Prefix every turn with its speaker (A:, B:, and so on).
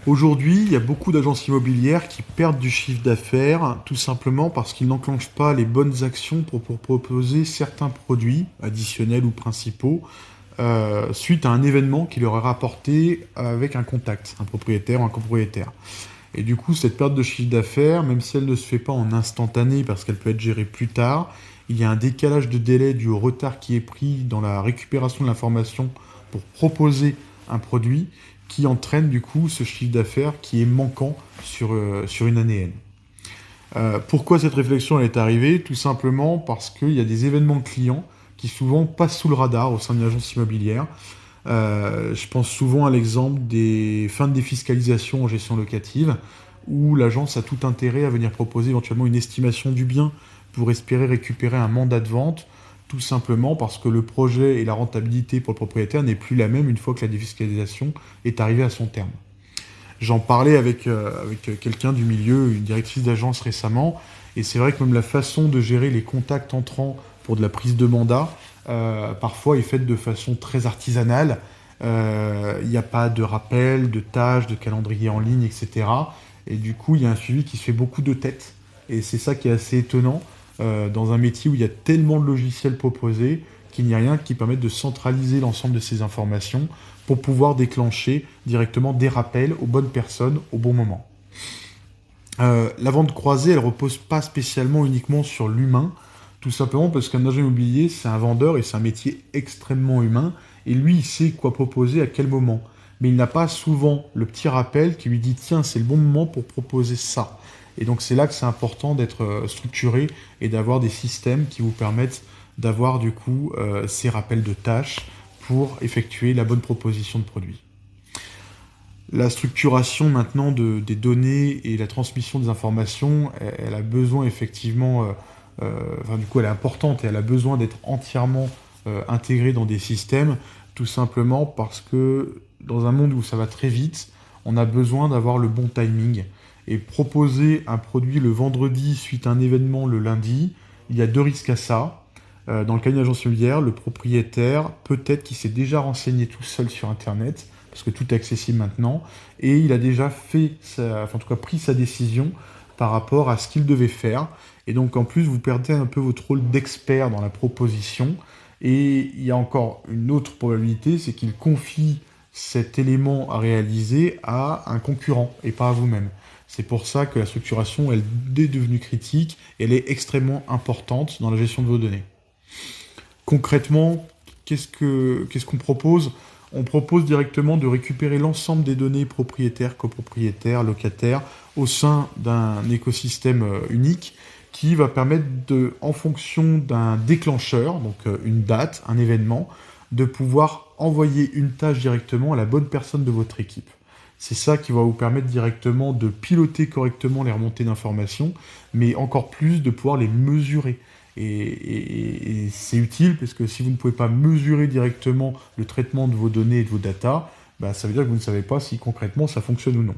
A: Aujourd'hui, il y a beaucoup d'agences immobilières qui perdent du chiffre d'affaires tout simplement parce qu'ils n'enclenchent pas les bonnes actions pour proposer certains produits additionnels ou principaux suite à un événement qui leur est rapporté avec un contact, un propriétaire ou un copropriétaire. Et du coup, cette perte de chiffre d'affaires, même si elle ne se fait pas en instantané parce qu'elle peut être gérée plus tard, il y a un décalage de délai dû au retard qui est pris dans la récupération de l'information pour proposer un produit qui entraîne du coup ce chiffre d'affaires qui est manquant sur une année N. Pourquoi cette réflexion elle est arrivée? Tout simplement parce qu'il y a des événements clients qui souvent passent sous le radar au sein d'une agence immobilière. Je pense souvent à l'exemple des fins de défiscalisation en gestion locative, où l'agence a tout intérêt à venir proposer éventuellement une estimation du bien pour espérer récupérer un mandat de vente, tout simplement parce que le projet et la rentabilité pour le propriétaire n'est plus la même une fois que la défiscalisation est arrivée à son terme. J'en parlais avec quelqu'un du milieu, une directrice d'agence récemment, et c'est vrai que même la façon de gérer les contacts entrants pour de la prise de mandat, parfois est faite de façon très artisanale. Il n'y a pas de rappel, de tâches, de calendrier en ligne, etc. Et du coup, il y a un suivi qui se fait beaucoup de tête. Et c'est ça qui est assez étonnant dans un métier où il y a tellement de logiciels proposés qu'il n'y a rien qui permette de centraliser l'ensemble de ces informations pour pouvoir déclencher directement des rappels aux bonnes personnes au bon moment. La vente croisée, elle repose pas spécialement uniquement sur l'humain, tout simplement parce qu'un agent immobilier, c'est un vendeur et c'est un métier extrêmement humain, et lui, il sait quoi proposer à quel moment. Mais il n'a pas souvent le petit rappel qui lui dit tiens, c'est le bon moment pour proposer ça. Et donc c'est là que c'est important d'être structuré et d'avoir des systèmes qui vous permettent d'avoir du coup ces rappels de tâches pour effectuer la bonne proposition de produit. La structuration maintenant des données et la transmission des informations, elle a besoin effectivement, enfin du coup elle est importante et elle a besoin d'être entièrement intégrée dans des systèmes, tout simplement parce que dans un monde où ça va très vite, on a besoin d'avoir le bon timing. Et proposer un produit le vendredi suite à un événement le lundi, il y a deux risques à ça. Dans le cas d'une agence immobilière, le propriétaire, peut-être qu'il s'est déjà renseigné tout seul sur Internet, parce que tout est accessible maintenant, et il a déjà en tout cas pris sa décision par rapport à ce qu'il devait faire. Et donc en plus, vous perdez un peu votre rôle d'expert dans la proposition. Et il y a encore une autre probabilité, c'est qu'il confie cet élément à réaliser à un concurrent et pas à vous-même. C'est pour ça que la structuration, elle est devenue critique, elle est extrêmement importante dans la gestion de vos données. Concrètement, qu'est-ce qu'on propose? On propose directement de récupérer l'ensemble des données propriétaires, copropriétaires, locataires au sein d'un écosystème unique qui va permettre en fonction d'un déclencheur, donc une date, un événement, de pouvoir envoyer une tâche directement à la bonne personne de votre équipe. C'est ça qui va vous permettre directement de piloter correctement les remontées d'informations, mais encore plus de pouvoir les mesurer. Et c'est utile parce que si vous ne pouvez pas mesurer directement le traitement de vos données et de vos datas, bah, ça veut dire que vous ne savez pas si concrètement ça fonctionne ou non.